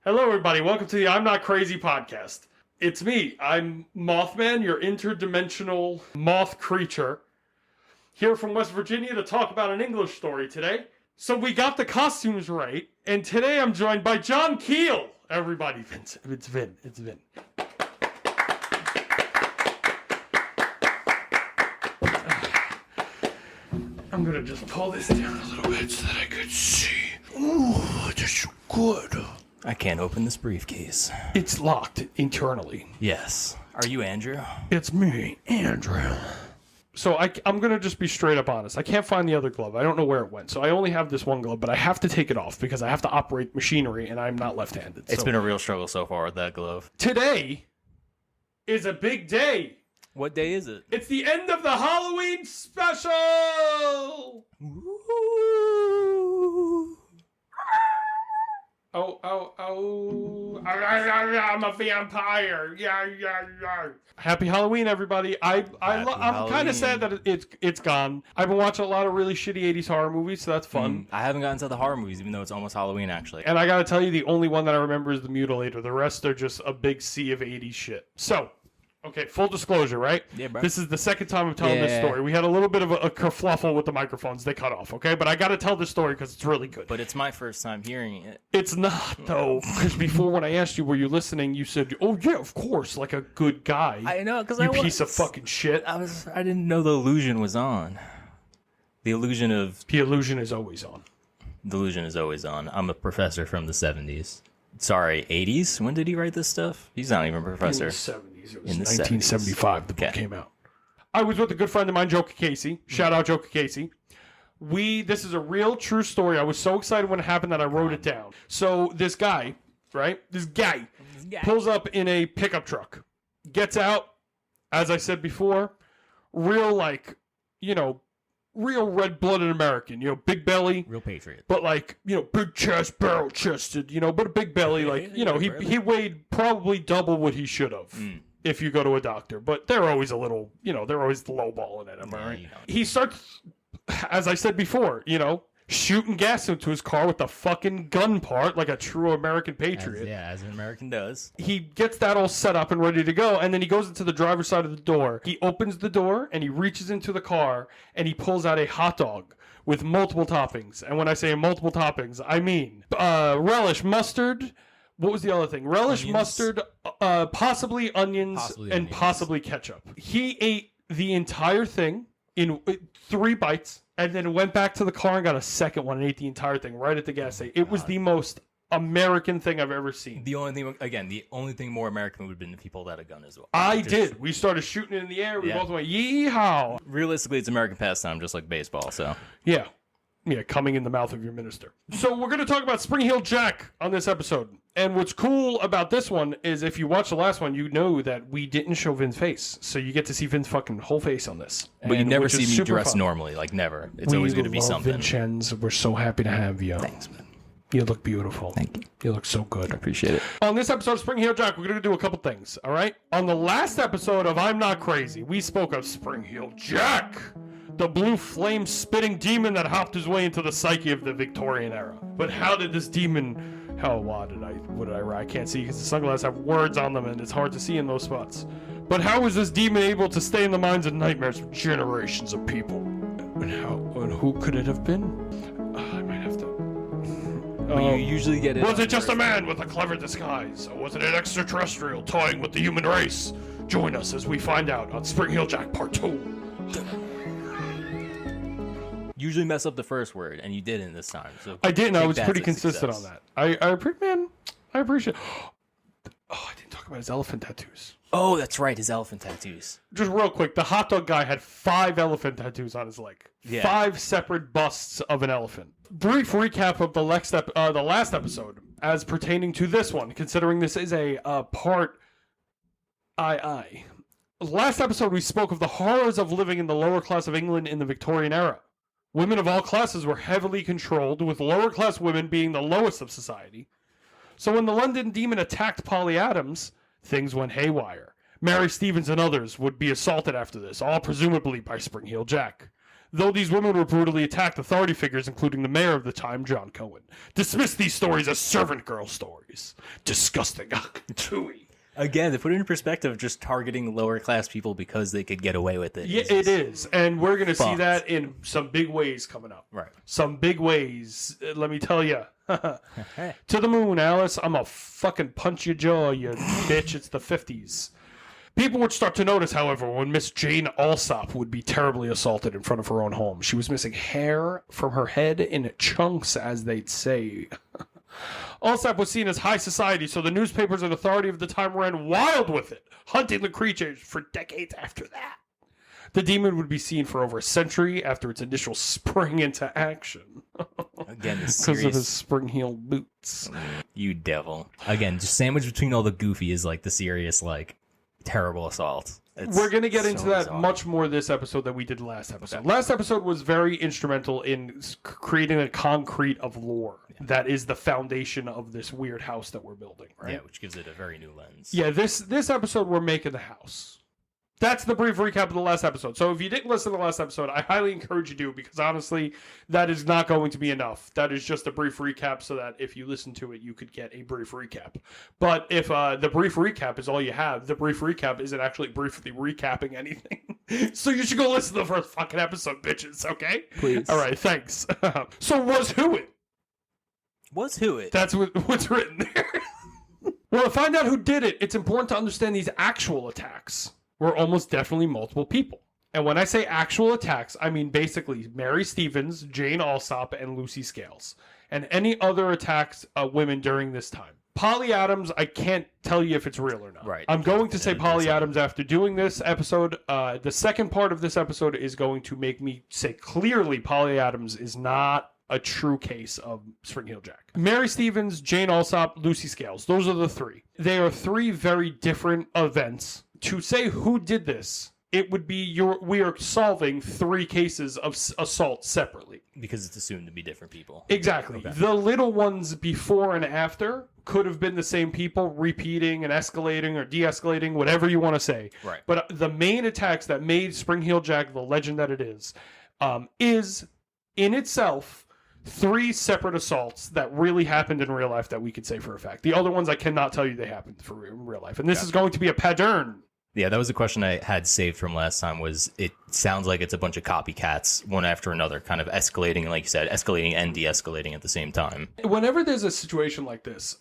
Hello, everybody. Welcome to the I'm Not Crazy podcast. It's me. I'm Mothman, your interdimensional moth creature, here from West Virginia to talk about an English story today. So we got the costumes right, and today I'm joined by John Keel. Everybody, it's Vinn. I'm gonna just pull this down a little bit so that I could see. Ooh, that's good. I can't open this briefcase. It's locked internally. Yes. Are you Andrew? It's me, Andrew. So I'm going to just be straight up honest. I can't find the other glove. I don't know where it went. So I only have this one glove, but I have to take it off because I have to operate machinery and I'm not left-handed. It's been a real struggle so far with that glove. Today is a big day. What day is it? It's the end of the Halloween special! Ooh. Oh. I'm a vampire. Yeah. Happy Halloween, everybody. I'm kind of sad that it's gone. I've been watching a lot of really shitty 80s horror movies, so that's fun. I haven't gotten to the horror movies, even though it's almost Halloween, actually. And I gotta tell you, the only one that I remember is The Mutilator. The rest are just a big sea of 80s shit. So, okay, full disclosure, right? Yeah, bro. This is the second time I'm telling this story. We had a little bit of a kerfluffle with the microphones. They cut off, okay? But I got to tell this story because it's really good. But it's my first time hearing it. It's not, though. Because before when I asked you, were you listening, you said, oh, yeah, of course, like a good guy. I know, because You piece of fucking shit. I didn't know the illusion was on. The illusion is always on. The illusion is always on. I'm a professor from the 70s. Sorry, 80s? When did he write this stuff? He's not even a professor. In the 70s. It was In the 1975 the book came out. I was with a good friend of mine, Joe Casey. Shout out Joe Casey. This is a real true story. I was so excited when it happened that I wrote it down. So this guy, right? This guy pulls up in a pickup truck, gets out, as I said before, real real red-blooded American, big belly. Real patriot. But big chest, barrel-chested, but a big belly. He weighed probably double what he should have if you go to a doctor. But they're always a little, they're always lowballing it, am I right? He starts, as I said before, shooting gas into his car with the fucking gun part like a true American patriot. As an American does. He gets that all set up and ready to go, and then he goes into the driver's side of the door. He opens the door, and he reaches into the car, and he pulls out a hot dog with multiple toppings. And when I say multiple toppings, I mean relish, mustard. What was the other thing? Relish, onions. Mustard, possibly onions, and possibly ketchup. He ate the entire thing in 3 bites. And then went back to the car and got a second one and ate the entire thing right at the gas station. It was the most American thing I've ever seen. The only thing more American would have been if he pulled out a gun as well. Did. We started shooting it in the air. We both went, yeehaw. Realistically, it's American pastime, just like baseball, so. Yeah, coming in the mouth of your minister. So we're going to talk about Spring-Heeled Jack on this episode. And what's cool about this one is if you watch the last one, you know that we didn't show Vinn's face. So you get to see Vinn's fucking whole face on this. But you never see me dressed normally, like never. It's always going to be something. Vincenz, we're so happy to have you. Thanks, man. You look beautiful. Thank you. You look so good. I appreciate it. On this episode of Spring-Heeled Jack, we're going to do a couple things, all right? On the last episode of I'm Not Crazy, we spoke of Spring-Heeled Jack, the blue flame-spitting demon that hopped his way into the psyche of the Victorian era. But how did this demon... what did I write? I can't see because the sunglasses have words on them and it's hard to see in those spots. But how was this demon able to stay in the minds and nightmares of generations of people? And who could it have been? I might have to... you usually get it... Was it just a man with a clever disguise? Or was it an extraterrestrial toying with the human race? Join us as we find out on Spring-Heeled Jack Part 2. Usually mess up the first word, and you didn't this time. So I didn't. I was pretty consistent on that. I appreciate. I didn't talk about his elephant tattoos. Oh, that's right, his elephant tattoos. Just real quick, the hot dog guy had 5 elephant tattoos on his leg. Yeah. 5 separate busts of an elephant. Brief recap of the last episode as pertaining to this one, considering this is a part II. Last episode, we spoke of the horrors of living in the lower class of England in the Victorian era. Women of all classes were heavily controlled, with lower-class women being the lowest of society. So when the London demon attacked Polly Adams, things went haywire. Mary Stevens and others would be assaulted after this, all presumably by Spring-Heeled Jack. Though these women were brutally attacked, authority figures, including the mayor of the time, John Cohen, dismissed these stories as servant girl stories. Disgusting. Tooey. Again, to put it in perspective, just targeting lower class people because they could get away with it. Yeah, it is. And we're going to see that in some big ways coming up. Right. Some big ways. Let me tell you. To the moon, Alice. I'm going to fucking punch your jaw, you bitch. It's the 50s. People would start to notice, however, when Miss Jane Alsop would be terribly assaulted in front of her own home. She was missing hair from her head in chunks, as they'd say. Alsop was seen as high society, so the newspapers and authority of the time ran wild with it, hunting the creatures for decades after that. The demon would be seen for over a century after its initial spring into action. Again, because of his spring-heeled boots. You devil. Again, just sandwiched between all the goofy is like the serious, like, terrible assault. We're going to get into that bizarre. much more this episode than we did last episode. Okay. Last episode was very instrumental in creating a concrete of lore that is the foundation of this weird house that we're building, right? Yeah, which gives it a very new lens. Yeah, this episode we're making the house. That's the brief recap of the last episode. So if you didn't listen to the last episode, I highly encourage you to, because honestly, that is not going to be enough. That is just a brief recap so that if you listen to it, you could get a brief recap. But if the brief recap is all you have, the brief recap isn't actually briefly recapping anything. So you should go listen to the first fucking episode, bitches, okay? Please. All right, thanks. So was who it? Was who it? That's what's written there. Well, to find out who did it, it's important to understand these actual attacks were almost definitely multiple people. And when I say actual attacks, I mean basically Mary Stevens, Jane Alsop, and Lucy Scales, and any other attacks women during this time. Polly Adams, I can't tell you if it's real or not. Right. I'm going to say Polly Adams after doing this episode. The second part of this episode is going to make me say clearly Polly Adams is not a true case of Spring-Heeled Jack. Mary Stevens, Jane Alsop, Lucy Scales. Those are the three. They are three very different events. To say who did this, it would be we are solving three cases of assault separately. Because it's assumed to be different people. Exactly. Okay. The little ones before and after could have been the same people repeating and escalating or de-escalating, whatever you want to say. Right. But the main attacks that made Spring-Heeled Jack the legend that it is in itself three separate assaults that really happened in real life that we could say for a fact. The other ones I cannot tell you they happened for in real life. And this is going to be a pattern. Yeah, that was the question I had saved from last time. Was it sounds like it's a bunch of copycats, one after another, kind of escalating, like you said, escalating and de-escalating at the same time. Whenever there's a situation like this,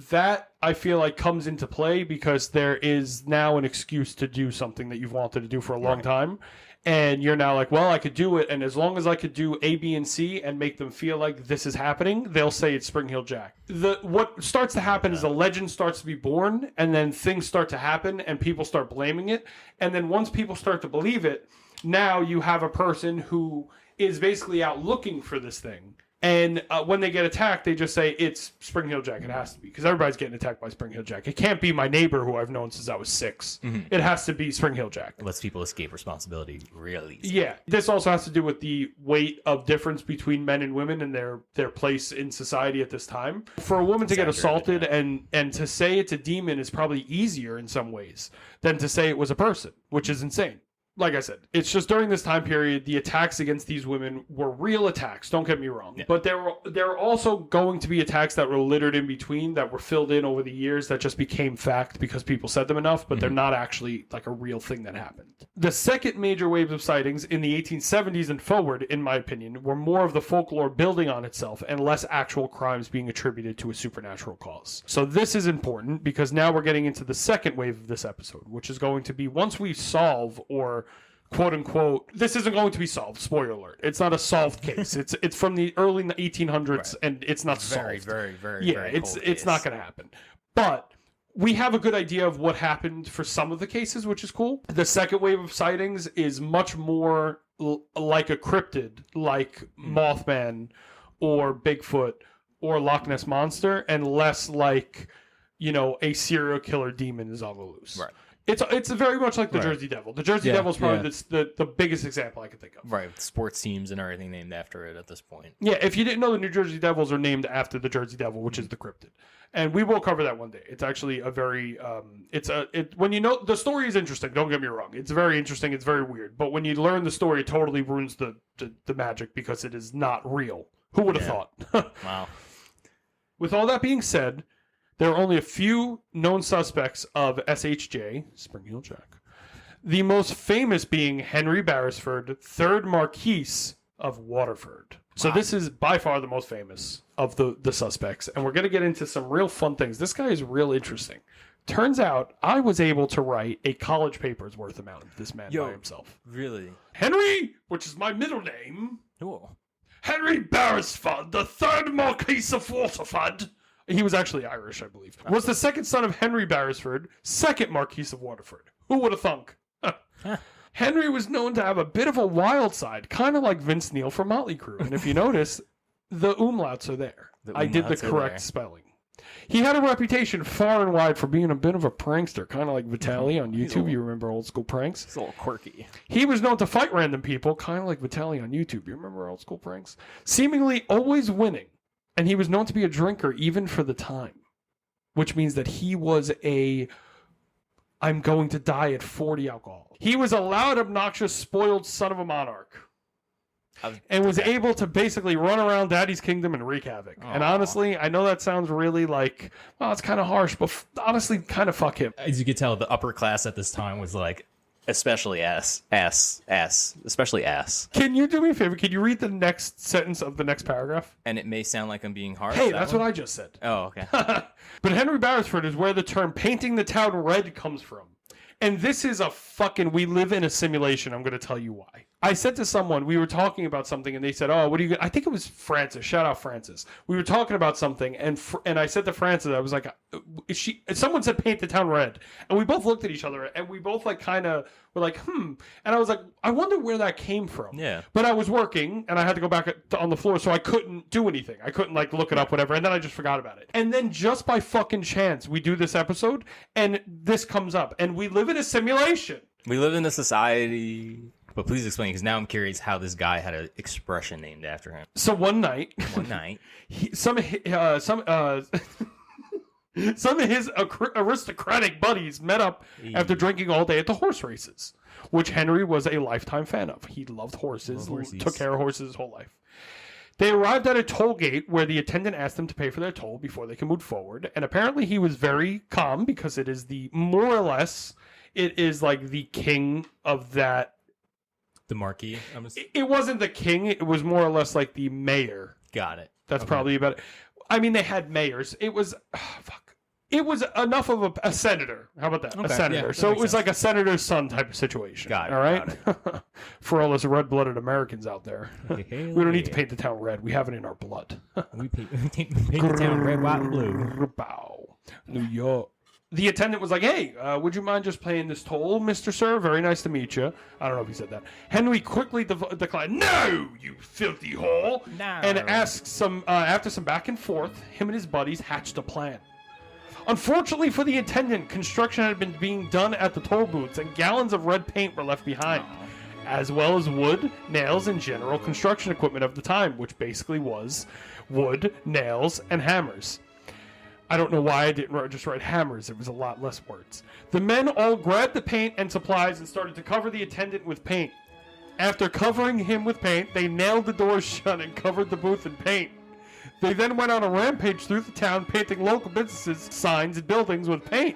that I feel like comes into play because there is now an excuse to do something that you've wanted to do for a long time. And you're now like, well, I could do it. And as long as I could do A, B, and C and make them feel like this is happening, they'll say it's Spring-Heeled Jack. What starts to happen is a legend starts to be born, and then things start to happen, and people start blaming it. And then once people start to believe it, now you have a person who is basically out looking for this thing. And when they get attacked, they just say, it's Spring-Heeled Jack. It has to be. Because everybody's getting attacked by Spring-Heeled Jack. It can't be my neighbor who I've known since I was 6. Mm-hmm. It has to be Spring-Heeled Jack. It lets people escape responsibility really easy. Yeah. This also has to do with the weight of difference between men and women and their place in society at this time. For a woman to get assaulted and to say it's a demon is probably easier in some ways than to say it was a person, which is insane. Like I said, it's just during this time period, the attacks against these women were real attacks. Don't get me wrong. Yeah. But there are also going to be attacks that were littered in between that were filled in over the years that just became fact because people said them enough, but they're not actually like a real thing that happened. The second major wave of sightings in the 1870s and forward, in my opinion, were more of the folklore building on itself and less actual crimes being attributed to a supernatural cause. So this is important because now we're getting into the second wave of this episode, which is going to be once we solve or quote unquote, this isn't going to be solved. Spoiler alert. It's not a solved case. It's from the early 1800s and it's not solved. Very it's not going to happen. But we have a good idea of what happened for some of the cases, which is cool. The second wave of sightings is much more like a cryptid, like Mothman or Bigfoot or Loch Ness Monster, and less like, a serial killer demon is on the loose. Right. It's very much like the Right. Jersey Devil. The Jersey Devil is probably the biggest example I could think of. Right, with sports teams and everything named after it at this point. Yeah, if you didn't know, the New Jersey Devils are named after the Jersey Devil, which is the cryptid, and we will cover that one day. It's actually a very when you know the story is interesting. Don't get me wrong; it's very interesting. It's very weird, but when you learn the story, it totally ruins the magic because it is not real. Who would have thought? Wow. With all that being said, there are only a few known suspects of SHJ, Spring Heel Jack. The most famous being Henry Beresford, 3rd Marquis of Waterford. So this is by far the most famous of the suspects. And we're going to get into some real fun things. This guy is real interesting. Turns out I was able to write a college paper's worth amount of this man by himself. Really? Henry, which is my middle name. Cool. Henry Beresford, the 3rd Marquis of Waterford. He was actually Irish, I believe. Was the second son of Henry Beresford, 2nd Marquis of Waterford. Who would have thunk? Henry was known to have a bit of a wild side, kind of like Vince Neil from Motley Crue. And if you notice, the umlauts are there. I did the correct spelling. He had a reputation far and wide for being a bit of a prankster, kind of like Vitaly on YouTube. You remember old school pranks? It's a little quirky. He was known to fight random people, kind of like Vitaly on YouTube. You remember old school pranks? Seemingly always winning. And he was known to be a drinker even for the time, which means that he was I'm going to die at 40 alcohol. He was a loud, obnoxious, spoiled son of a monarch. And was able to basically run around Daddy's kingdom and wreak havoc. Aww. And honestly, I know that sounds really like, well, it's kind of harsh, but honestly, kind of fuck him. As you could tell, the upper class at this time was like, especially ass. Especially ass. Can you do me a favor? Can you read the next sentence of the next paragraph? And it may sound like I'm being harsh. Hey, that's what I just said. Oh, okay. But Henry Beresford is where the term painting the town red comes from. And this is a fucking, we live in a simulation. I'm going to tell you why. I said to someone, we were talking about something, and they said, oh, what are you going to, I think it was Francis. Shout out Francis. We were talking about something, and I said to Francis, I was like, someone said paint the town red. And we both looked at each other, and we both like kind of were like, And I was like, I wonder where that came from. Yeah. But I was working, and I had to go back on the floor, so I couldn't do anything. I couldn't like look it up, whatever, and then I just forgot about it. And then just by fucking chance, we do this episode, and this comes up, and we live in a simulation. We live in a society. But please explain, because now I'm curious how this guy had an expression named after him. So one night, some of his aristocratic buddies met up after drinking all day at the horse races, which Henry was a lifetime fan of. He loved horses, took care of horses his whole life. They arrived at a toll gate where the attendant asked them to pay for their toll before they could move forward. And apparently he was very calm because it is more or less, it is like the king of that. The Marquis? It wasn't the king. It was more or less like the mayor. Got it. That's probably about it. I mean, they had mayors. It was, It was enough of a senator. How about that? Okay, a senator. yeah, So it was sense. like a senator's son type of situation. Got it. All right? For all us red-blooded Americans out there. We don't need to paint the town red. We have it in our blood. we paint the town red, white, and blue. Bow. New York. The attendant was like, hey, would you mind just paying this toll, Mr. Sir? Very nice to meet you. I don't know if he said that. Henry quickly declined, no, you filthy whore. No. And asked after some back and forth, him and his buddies hatched a plan. Unfortunately for the attendant, construction had been being done at the toll booths, and gallons of red paint were left behind, as well as wood, nails, and general construction equipment of the time, which basically was wood, nails, and hammers. I don't know why I didn't just write hammers. It was a lot less words. The men all grabbed the paint and supplies and started to cover the attendant with paint. After covering him with paint, they nailed the doors shut and covered the booth in paint. They then went on a rampage through the town, painting local businesses, signs, and buildings with paint.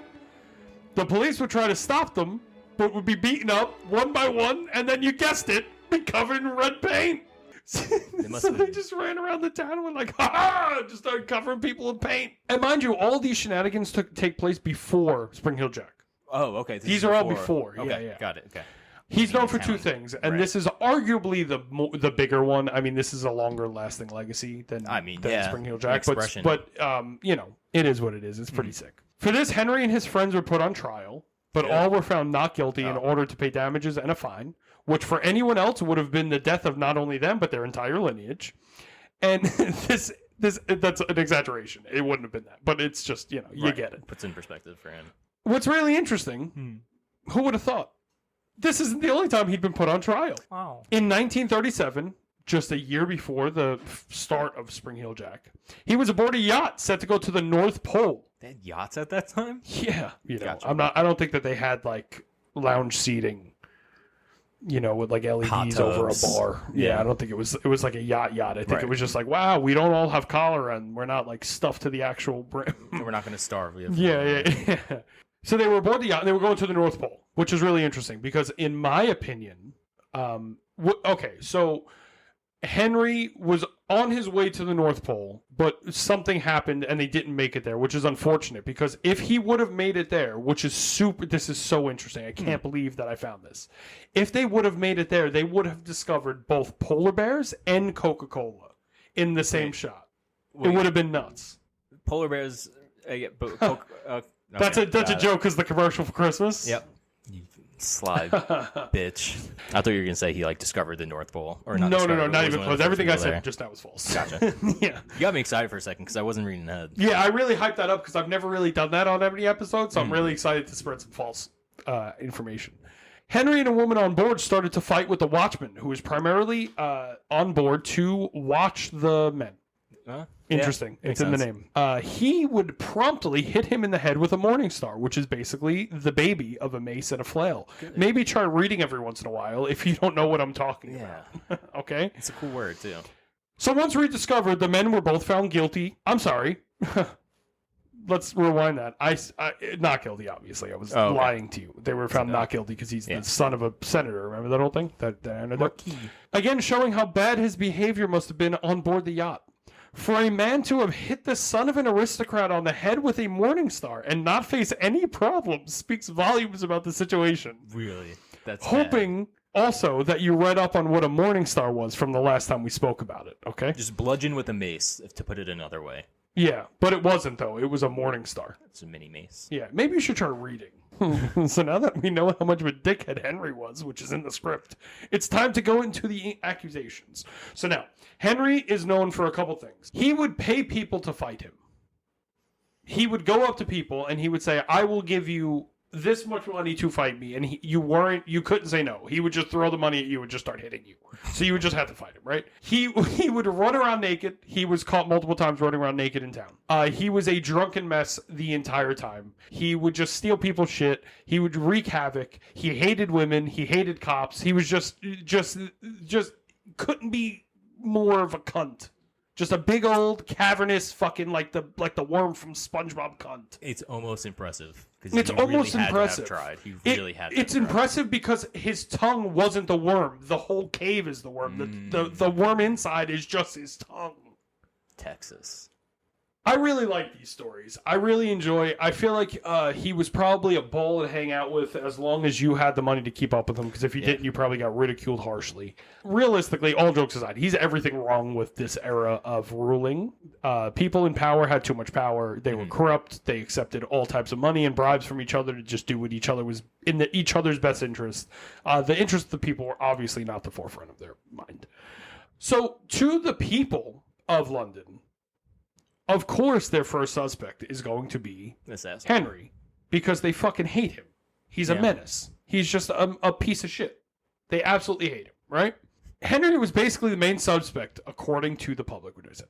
The police would try to stop them, but would be beaten up one by one, and then you guessed it, be covered in red paint. So they just ran around the town and went like, ha-ha! Just started covering people in paint. And mind you, all these shenanigans take place before Spring Heel Jack. Oh, okay. These are all before. Okay, yeah. Got it. Okay. He's known for two things, and this is arguably the bigger one. I mean, this is a longer lasting legacy than Spring Heel Jack. But you know, it is what it is. It's pretty sick. For this, Henry and his friends were put on trial, but all were found not guilty and ordered to pay damages and a fine, which for anyone else would have been the death of not only them, but their entire lineage. And that's an exaggeration. It wouldn't have been that. But it's just, you know, you get it. Puts in perspective for him. What's really interesting Who would have thought? This isn't the only time he'd been put on trial. Wow. In 1937, just a year before the start of Spring Heel Jack, he was aboard a yacht set to go to the North Pole. They had yachts at that time? Yeah, you know, Gotcha. I don't think that they had like lounge seating, you know, with like LEDs over a tubs. bar. Yeah, I don't think it was like a yacht. I think Right. it was just like, wow, we don't all have collar and we're not like stuffed to the actual brim. We're not going to starve. We have Yeah. So they were aboard the yacht and they were going to the North Pole, which is really interesting because, in my opinion, okay, so Henry was on his way to the North Pole, but something happened and they didn't make it there, which is unfortunate because if he would have made it there, which is this is so interesting. I can't believe that I found this. If they would have made it there, they would have discovered both polar bears and Coca-Cola in the same shot. It would have been nuts. Polar bears. That's a joke because the commercial for Christmas. Yep. You sly bitch. I thought you were gonna say he like discovered the North Pole, or not? No, discovered, not was even one of close. the first Everything I people said there. just now was false. Gotcha. Yeah. You got me excited for a second because I wasn't reading ahead. Yeah, I really hyped that up because I've never really done that on any episode, so I'm really excited to spread some false information. Henry and a woman on board started to fight with the watchman, who was primarily on board to watch the men. Interesting. Yeah, it's in the name. He would promptly hit him in the head with a morning star, which is basically the baby of a mace and a flail. Good. Maybe try reading every once in a while if you don't know what I'm talking about. Okay? It's a cool word too. So once rediscovered, the men were both found guilty. I'm sorry. Let's rewind that. I not guilty, obviously. I was lying to you. They were found not guilty because he's the son of a senator. Remember that whole thing? That Again, showing how bad his behavior must have been on board the yacht. For a man to have hit the son of an aristocrat on the head with a morning star and not face any problems speaks volumes about the situation. Really? That's hoping also that you read up on what a morning star was from the last time we spoke about it, okay? Just bludgeon with a mace, to put it another way. Yeah, but it wasn't, though. It was a morning star. It's a mini mace. Yeah, maybe you should try reading. So now that we know how much of a dickhead Henry was, which is in the script, it's time to go into the accusations. So now, Henry is known for a couple things. He would pay people to fight him. He would go up to people and he would say, I will give you this much money to fight me, and you couldn't say no. He would just throw the money at you and just start hitting you. So you would just have to fight him, right? He would run around naked. He was caught multiple times running around naked in town. He was a drunken mess the entire time. He would just steal people's shit. He would wreak havoc. He hated women. He hated cops. He was just couldn't be more of a cunt. Just a big old cavernous fucking like the worm from SpongeBob cunt. It's almost impressive. It's almost impressive. He really had to have It's impressive because his tongue wasn't the worm. The whole cave is the worm. The worm inside is just his tongue. Texas. I really like these stories. I really enjoy. I feel like he was probably a ball to hang out with as long as you had the money to keep up with him. Because if you didn't, you probably got ridiculed harshly. Realistically, all jokes aside, he's everything wrong with this era of ruling. People in power had too much power. They were corrupt. They accepted all types of money and bribes from each other to just do what each other was in each other's best interest. The interests of the people were obviously not the forefront of their mind. So, to the people of London, of course, their first suspect is going to be Henry, because they fucking hate him. He's a menace. He's just a piece of shit. They absolutely hate him, right? Henry was basically the main suspect, according to the public, what I said.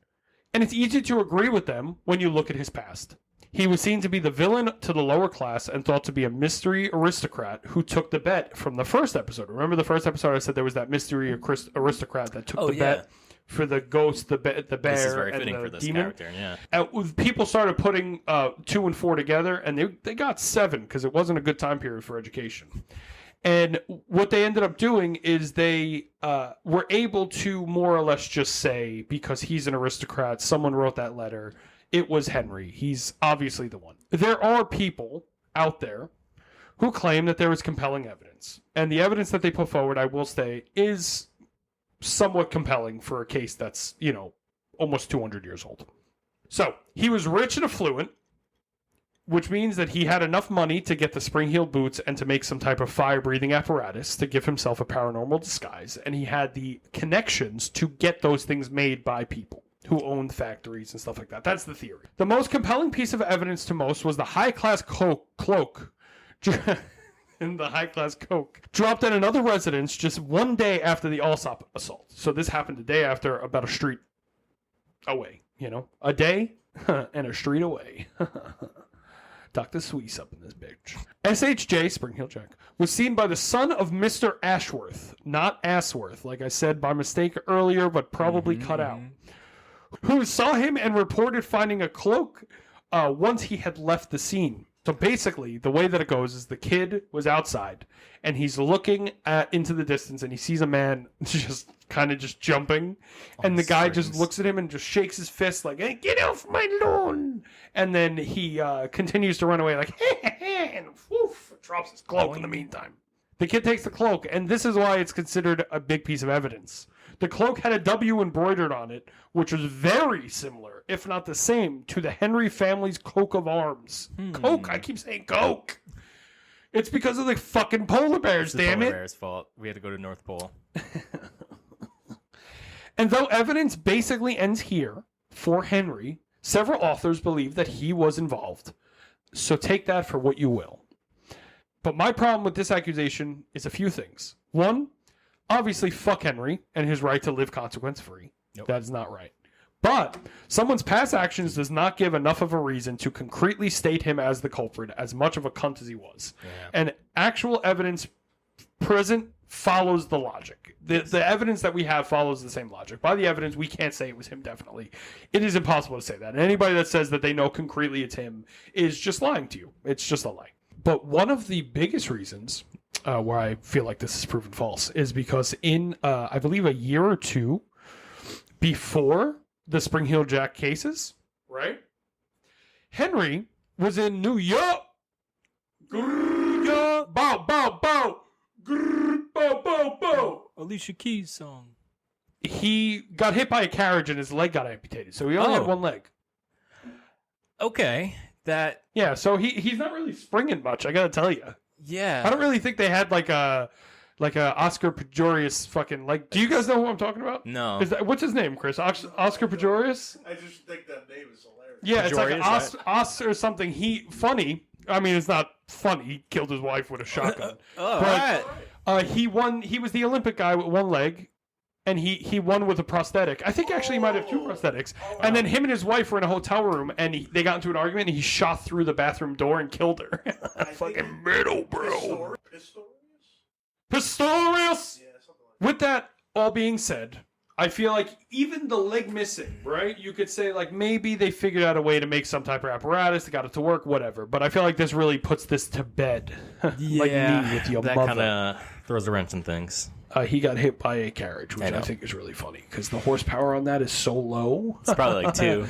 And it's easy to agree with them when you look at his past. He was seen to be the villain to the lower class and thought to be a mystery aristocrat who took the bet from the first episode. Remember the first episode I said there was that mystery aristocrat that took the bet? For the ghost, the bear, this is very and fitting the for this demon. character, yeah. People started putting 2 and 4 together, and they got 7 because it wasn't a good time period for education. And what they ended up doing is they were able to more or less just say, because he's an aristocrat, someone wrote that letter, it was Henry. He's obviously the one. There are people out there who claim that there is compelling evidence. And the evidence that they put forward, I will say, is somewhat compelling for a case that's, almost 200 years old. So, he was rich and affluent, which means that he had enough money to get the spring-heeled boots and to make some type of fire-breathing apparatus to give himself a paranormal disguise, and he had the connections to get those things made by people who owned factories and stuff like that. That's the theory. The most compelling piece of evidence to most was the high-class cloak. in the high-class coke, dropped at another residence just one day after the Alsop assault. So this happened a day after, about a street away. You know, a day and a street away. Dr. Sweets up in this bitch. SHJ, Spring Heel Jack, was seen by the son of Mr. Ashworth, not Ashworth, like I said by mistake earlier, but probably cut out, who saw him and reported finding a cloak once he had left the scene. So basically, the way that it goes is the kid was outside, and he's looking into the distance, and he sees a man just kind of just jumping, and the guy just looks at him and just shakes his fist like, "Hey, get off my lawn!" And then he continues to run away like, "Hey," and woof, drops his cloak in the meantime. The kid takes the cloak, and this is why it's considered a big piece of evidence. The cloak had a W embroidered on it, which was very similar, if not the same, to the Henry family's coat of arms. Coke, I keep saying Coke. It's because of the fucking polar bears, damn it. Polar bears' fault. We had to go to North Pole. And though evidence basically ends here for Henry, several authors believe that he was involved. So take that for what you will. But my problem with this accusation is a few things. One, obviously, fuck Henry and his right to live consequence-free. Nope. That is not right. But someone's past actions does not give enough of a reason to concretely state him as the culprit, as much of a cunt as he was. Yeah. And actual evidence present follows the logic. The evidence that we have follows the same logic. By the evidence, we can't say it was him, definitely. It is impossible to say that. And anybody that says that they know concretely it's him is just lying to you. It's just a lie. But one of the biggest reasons where I feel like this is proven false is because in, I believe, a year or two before the Spring Heel Jack cases, right? Henry was in New York. Bow, bow, bow. Bow, bow, bow. Alicia Keys song. He got hit by a carriage and his leg got amputated. So he only had one leg. Okay. Yeah, so he's not really springing much, I gotta tell you. Yeah. I don't really think they had like a Oscar Pistorius fucking like. Do you guys know who I'm talking about? No. What's his name, Chris? Oscar Pistorius? I just think that name is hilarious. Yeah, it's like Pistorius, Oscar or something. Funny. I mean, it's not funny. He killed his wife with a shotgun. He won. He was the Olympic guy with one leg. And he won with a prosthetic. I think actually he might have two prosthetics. And then him and his wife were in a hotel room, and they got into an argument, and he shot through the bathroom door and killed her. Fucking metal, bro. Pistorius? Yeah, something like that. With that all being said, I feel like even the leg missing, right? You could say, like, maybe they figured out a way to make some type of apparatus, they got it to work, whatever. But I feel like this really puts this to bed. Like me with your that mother. Kind of throws a wrench in things. He got hit by a carriage, which I think is really funny because the horsepower on that is so low. It's probably like 2.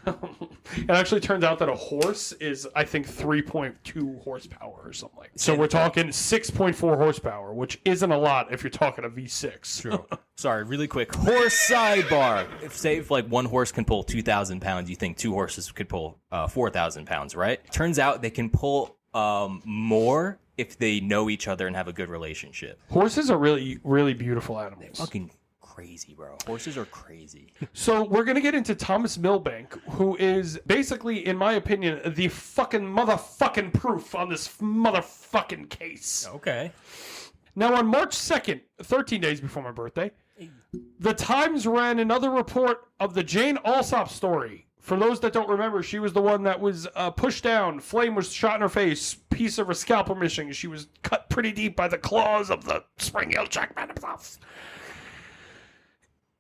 It actually turns out that a horse is, I think, 3.2 horsepower or something like that. So we're talking 6.4 horsepower, which isn't a lot if you're talking a V6. True. Sorry, really quick. Horse sidebar. If like one horse can pull 2,000 pounds, you think 2 horses could pull 4,000 pounds, right? Turns out they can pull more if they know each other and have a good relationship. Horses are really, really beautiful animals. They're fucking crazy, bro. Horses are crazy. So we're going to get into Thomas Milbank, who is basically, in my opinion, the fucking motherfucking proof on this motherfucking case. Okay. Now, on March 2nd, 13 days before my birthday, the Times ran another report of the Jane Alsop story. For those that don't remember, she was the one that was pushed down. Flame was shot in her face. Piece of her scalp missing. She was cut pretty deep by the claws of the Spring Heel Jack man himself.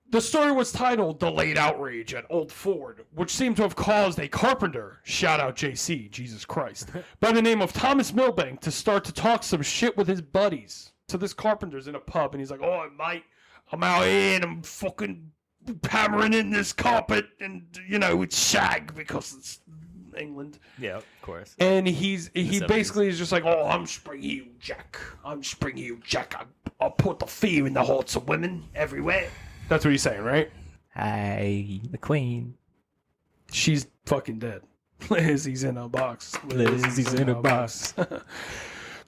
The story was titled "Delayed Outrage at Old Ford," which seemed to have caused a carpenter, shout out JC, Jesus Christ, by the name of Thomas Milbank to start to talk some shit with his buddies. So this carpenter's in a pub, and he's like, "Oh, mate, I'm out here and I'm fucking hammering in this carpet, and you know it's shag because it's England." Yeah, of course. And he basically is just like, "Oh, I'm Spring Heel Jack. I'm Spring Heel Jack. I put the fear in the hearts of women everywhere." That's what he's saying, right? Hi, the Queen. She's fucking dead. Lizzie's in a box. Lizzie's in a box.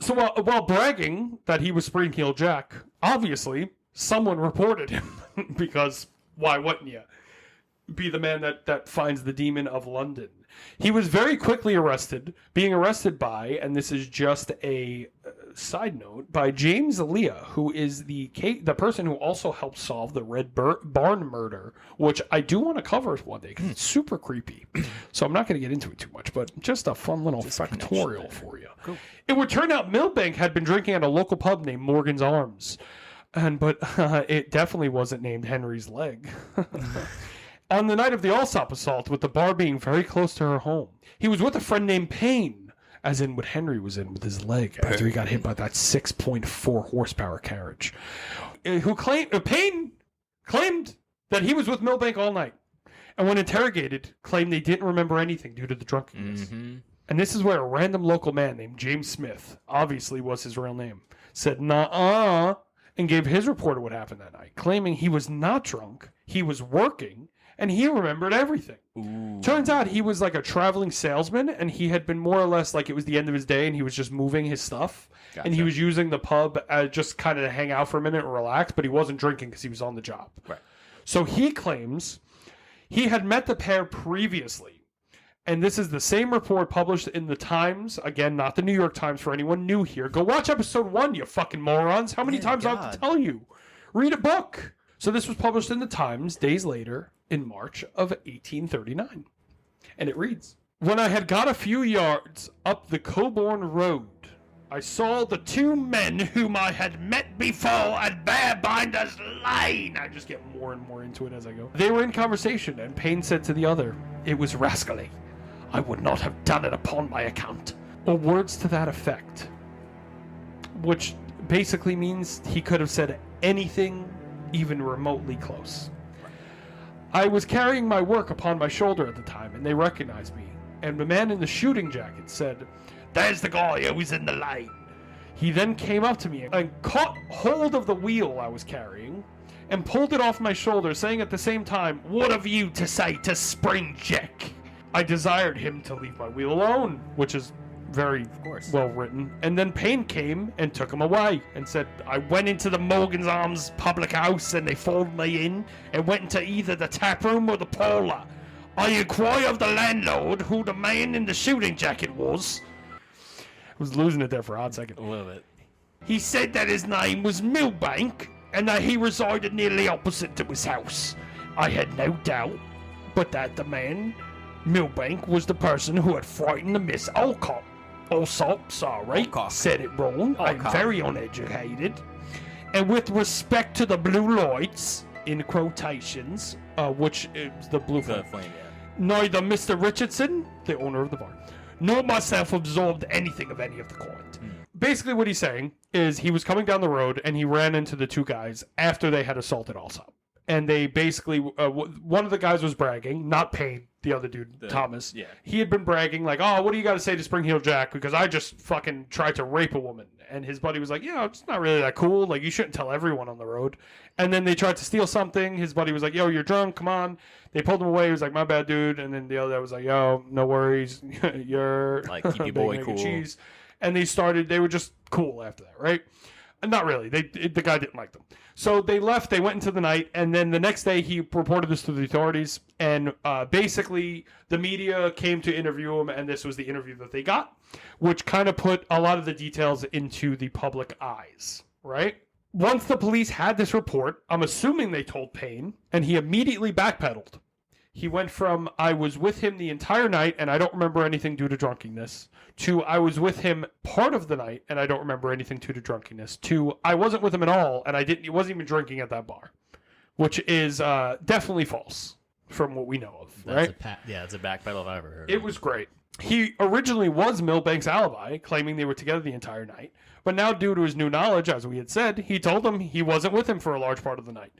So while bragging that he was Spring Heel Jack, obviously someone reported him because why wouldn't you be the man that finds the demon of London? He was very quickly arrested, being arrested by, and this is just a side note by James Leah, who is the person who also helped solve the Red Barn murder, which I do want to cover one day because it's super creepy. So I'm not going to get into it too much, but just a fun little factorial for you. Cool. It would turn out Milbank had been drinking at a local pub named Morgan's Arms, but it definitely wasn't named Henry's Leg. On the night of the Alsop assault, with the bar being very close to her home, he was with a friend named Payne. As in what Henry was in with his leg after he got hit by that 6.4 horsepower carriage. Payne claimed that he was with Milbank all night. And when interrogated, claimed they didn't remember anything due to the drunkenness. Mm-hmm. And this is where a random local man named James Smith, obviously was his real name, said "Nuh-uh," and gave his report of what happened that night, claiming he was not drunk, he was working, and he remembered everything. Ooh. Turns out he was like a traveling salesman, and he had been more or less like it was the end of his day, and he was just moving his stuff. Gotcha. And he was using the pub just kind of to hang out for a minute and relax, but he wasn't drinking because he was on the job. Right. So he claims he had met the pair previously. And this is the same report published in the Times. Again, not the New York Times for anyone new here. Go watch episode 1, you fucking morons. How many times do I have to tell you? Read a book. So this was published in the Times days later in March of 1839. And it reads, "When I had got a few yards up the Coburn Road, I saw the two men whom I had met before at Bearbinder's Lane." I just get more and more into it as I go. "They were in conversation, and Payne said to the other, 'It was rascally. I would not have done it upon my account,' or words to that effect." Which basically means he could have said anything even remotely close. "I was carrying my work upon my shoulder at the time, and they recognized me. And the man in the shooting jacket said, 'There's the guy who was in the lane.' He then came up to me and caught hold of the wheel I was carrying and pulled it off my shoulder, saying at the same time, 'What have you to say to Spring Jack?' I desired him to leave my wheel alone," which is very well written. "And then Payne came and took him away and said, 'I went into the Morgan's Arms public house and they followed me in and went into either the tap room or the parlour. I inquired of the landlord who the man in the shooting jacket was.'" I was losing it there for a hot second. A little bit. "He said that his name was Milbank and that he resided nearly opposite to his house. I had no doubt but that the man, Milbank, was the person who had frightened the Miss Alcott. Alsop, said it wrong. I'm very uneducated. And with respect to the blue lights, in quotations, which is the blue flame, neither Mr. Richardson, the owner of the bar, nor myself absorbed anything of any of the kind." Basically what he's saying is he was coming down the road and he ran into the two guys after they had assaulted Alsop. And they basically, one of the guys was bragging, not Payne, the other dude, Thomas. Yeah. He had been bragging like, "Oh, what do you got to say to Spring Heel Jack? Because I just fucking tried to rape a woman." And his buddy was like, "Yeah, it's not really that cool. Like, you shouldn't tell everyone on the road." And then they tried to steal something. His buddy was like, "Yo, you're drunk. Come on." They pulled him away. He was like, "My bad, dude." And then the other guy was like, "Yo, no worries. You're like, keep your boy cool." Cheese. And they were just cool after that, right? Not really. The guy didn't like them. So they left. They went into the night. And then the next day, he reported this to the authorities. And basically, the media came to interview him. And this was the interview that they got, which kind of put a lot of the details into the public eyes, right? Once the police had this report, I'm assuming they told Payne, and he immediately backpedaled. He went from, "I was with him the entire night and I don't remember anything due to drunkenness," to, "I was with him part of the night and I don't remember anything due to drunkenness," to, "I wasn't with him at all and he wasn't even drinking at that bar," which is definitely false from what we know of, right? It's a backpedal if I ever heard. It was great. He originally was Milbank's alibi, claiming they were together the entire night, but now due to his new knowledge, as we had said, he told them he wasn't with him for a large part of the night.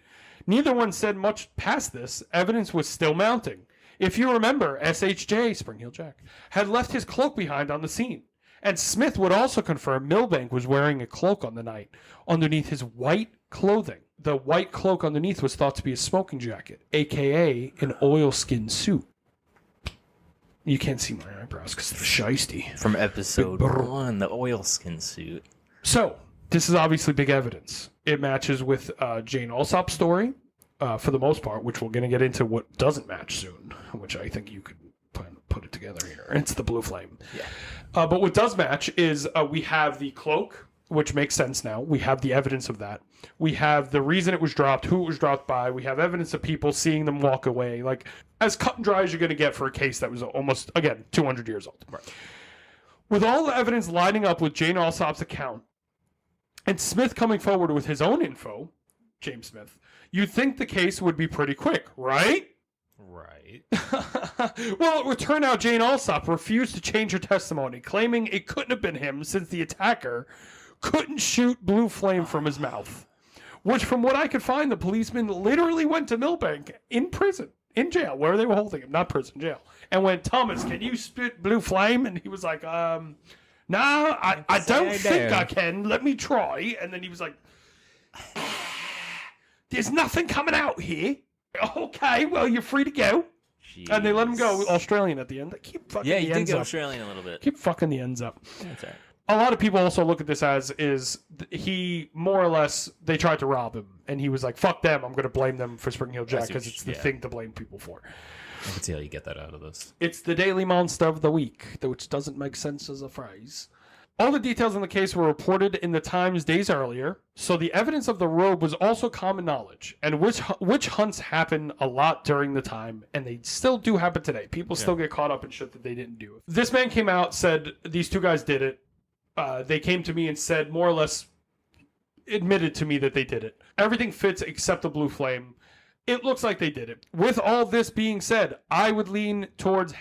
Neither one said much past this. Evidence was still mounting. If you remember, SHJ, Spring Heel Jack, had left his cloak behind on the scene. And Smith would also confirm Milbank was wearing a cloak on the night underneath his white clothing. The white cloak underneath was thought to be a smoking jacket, a.k.a. an oilskin suit. You can't see my eyebrows because they're shiesty. From episode 1, the oilskin suit. So, this is obviously big evidence. It matches with Jane Alsop's story, for the most part, which we're going to get into what doesn't match soon, which I think you could put it together here. It's the blue flame. Yeah. But what does match is we have the cloak which makes sense now. We have the evidence of that. We have the reason it was dropped, who it was dropped by. We have evidence of people seeing them walk away. Like, as cut and dry as you're going to get for a case that was almost, again, 200 years old. Right. With all the evidence lining up with Jane Alsop's account, and Smith coming forward with his own info, James Smith, you'd think the case would be pretty quick, right? Right. Well, it would turn out Jane Alsop refused to change her testimony, claiming it couldn't have been him since the attacker couldn't shoot blue flame from his mouth. Which, from what I could find, the policeman literally went to Milbank in prison, in jail, where they were holding him, not prison, jail, and went, Thomas, can you spit blue flame? And he was like, no, I don't think I can. Let me try. And then he was like, there's nothing coming out here. Okay, well, you're free to go. Jeez. And they let him go Australian at the end. They keep fucking Yeah, the you did ends go up. Australian a little bit. Keep fucking the ends up. That's all right. A lot of people also look at this as he more or less, they tried to rob him. And he was like, fuck them. I'm going to blame them for Spring Hill Jack because it's the thing to blame people for. I can see how you get that out of this. It's the Daily Monster of the Week, which doesn't make sense as a phrase. All the details in the case were reported in the Times days earlier, so the evidence of the robe was also common knowledge. And witch hunts happen a lot during the time, and they still do happen today. People still get caught up in shit that they didn't do. This man came out, said these two guys did it. They came to me and said, more or less, admitted to me that they did it. Everything fits except the blue flame. It looks like they did it. With all this being said, I would lean towards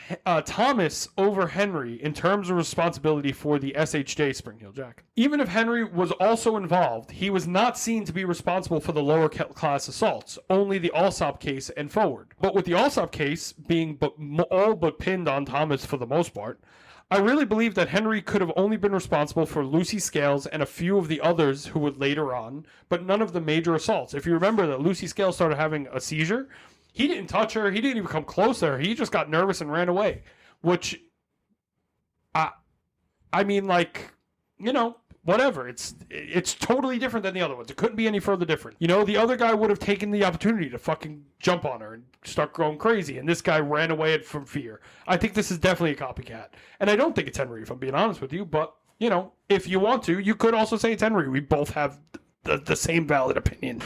Thomas over Henry in terms of responsibility for the SHJ Spring Hill Jack. Even if Henry was also involved, he was not seen to be responsible for the lower class assaults, only the Alsop case and forward. But with the Alsop case being all but pinned on Thomas for the most part, I really believe that Henry could have only been responsible for Lucy Scales and a few of the others who would later on, but none of the major assaults. If you remember that Lucy Scales started having a seizure, he didn't touch her, he didn't even come close to her, he just got nervous and ran away. Which, I mean, like, you know, whatever. It's totally different than the other ones. It couldn't be any further different. You know, the other guy would have taken the opportunity to fucking jump on her and start going crazy, and this guy ran away from fear. I think this is definitely a copycat. And I don't think it's Henry, if I'm being honest with you, but, you know, if you want to, you could also say it's Henry. We both have the same valid opinion.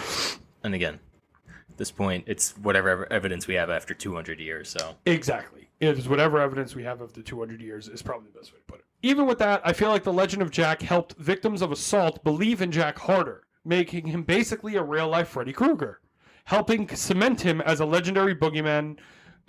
And again, at this point, it's whatever evidence we have after 200 years, so. Exactly. It is whatever evidence we have of the 200 years is probably the best way to put it. Even with that, I feel like the legend of Jack helped victims of assault believe in Jack harder, making him basically a real-life Freddy Krueger, helping cement him as a legendary boogeyman,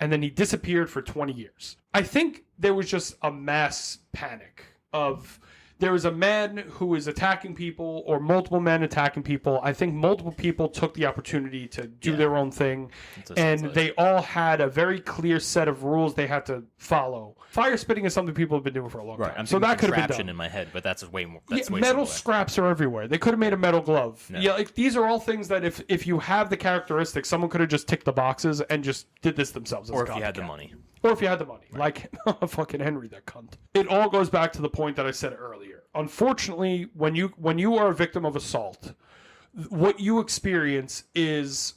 and then he disappeared for 20 years. I think there was just a mass panic of... There was a man who was attacking people, or multiple men attacking people. I think multiple people took the opportunity to do their own thing, and they all had a very clear set of rules they had to follow. Fire spitting is something people have been doing for a long time. I'm so that could have been done. in my head, but that's way more. That's way metal simpler. scraps are everywhere. They could have made a metal glove. No. Yeah, like these are all things that if you have the characteristics, someone could have just ticked the boxes and just did this themselves. Or if you had the money. Or if you had the money, like fucking Henry, that cunt. It all goes back to the point that I said earlier. Unfortunately, when you are a victim of assault, what you experience is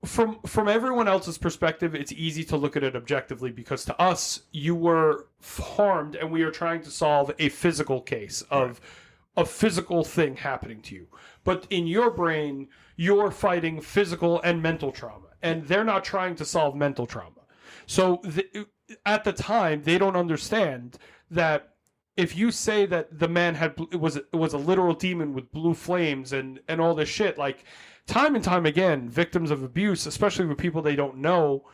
from everyone else's perspective. It's easy to look at it objectively because to us, you were harmed, and we are trying to solve a physical case of a physical thing happening to you. But in your brain, you're fighting physical and mental trauma, and they're not trying to solve mental trauma. So at the time, they don't understand that if you say that the man was a literal demon with blue flames and all this shit, like time and time again, victims of abuse, especially with people they don't know,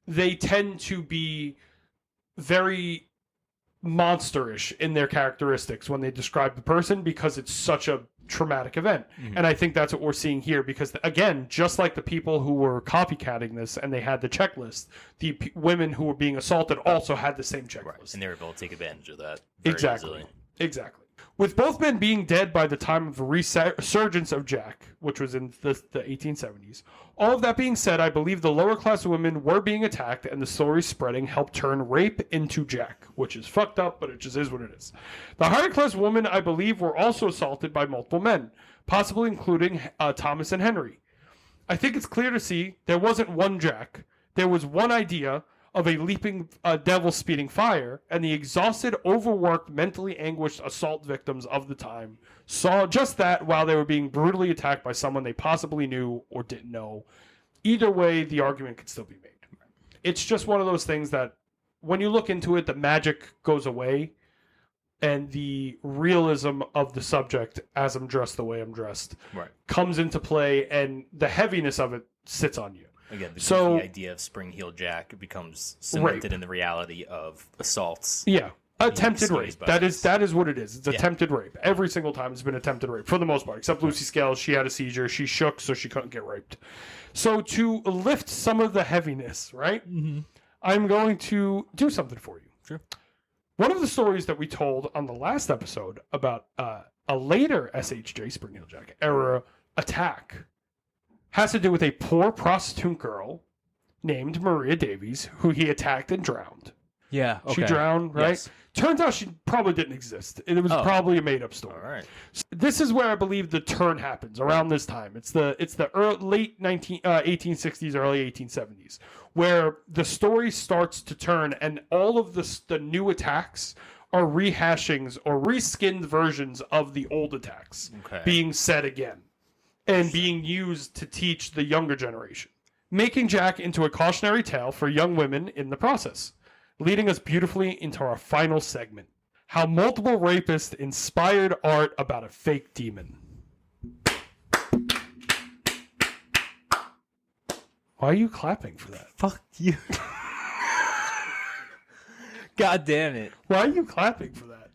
they tend to be very monsterish in their characteristics when they describe the person because it's such a traumatic event. Mm-hmm. And I think that's what we're seeing here because, again, just like the people who were copycatting this and they had the checklist, the women who were being assaulted also had the same checklist. Right. And they were able to take advantage of that exactly. easily. Exactly. With both men being dead by the time of the resurgence of Jack, which was in the 1870s, all of that being said, I believe the lower class women were being attacked and the story spreading helped turn rape into Jack, which is fucked up, but it just is what it is. The higher class women, I believe, were also assaulted by multiple men, possibly including Thomas and Henry. I think it's clear to see there wasn't one Jack. There was one idea of a leaping devil speeding fire, and the exhausted, overworked, mentally anguished assault victims of the time saw just that while they were being brutally attacked by someone they possibly knew or didn't know. Either way, the argument could still be made. It's just one of those things that when you look into it, the magic goes away and the realism of the subject, as I'm dressed the way I'm dressed, comes into play, and the heaviness of it sits on you. Again, the idea of Spring-Heeled Jack becomes cemented in the reality of assaults. Yeah. Attempted rape. That is what it is. It's attempted rape. Every single time it's been attempted rape, for the most part. Except Lucy Scales, she had a seizure. She shook, so she couldn't get raped. So to lift some of the heaviness, right, I'm going to do something for you. Sure. One of the stories that we told on the last episode about a later SHJ, Spring-Heeled Jack, era attack has to do with a poor prostitute girl named Maria Davies, who he attacked and drowned. Yeah, okay. She drowned, right? Yes. Turns out she probably didn't exist. It was probably a made-up story. All right. This is where I believe the turn happens, around this time. It's the late 1860s, early 1870s, where the story starts to turn, and all of the new attacks are rehashings or reskinned versions of the old attacks being said again and being used to teach the younger generation, making Jack into a cautionary tale for young women in the process. Leading us beautifully into our final segment. How multiple rapists inspired art about a fake demon. Why are you clapping for that? Fuck you. God damn it. Why are you clapping for that?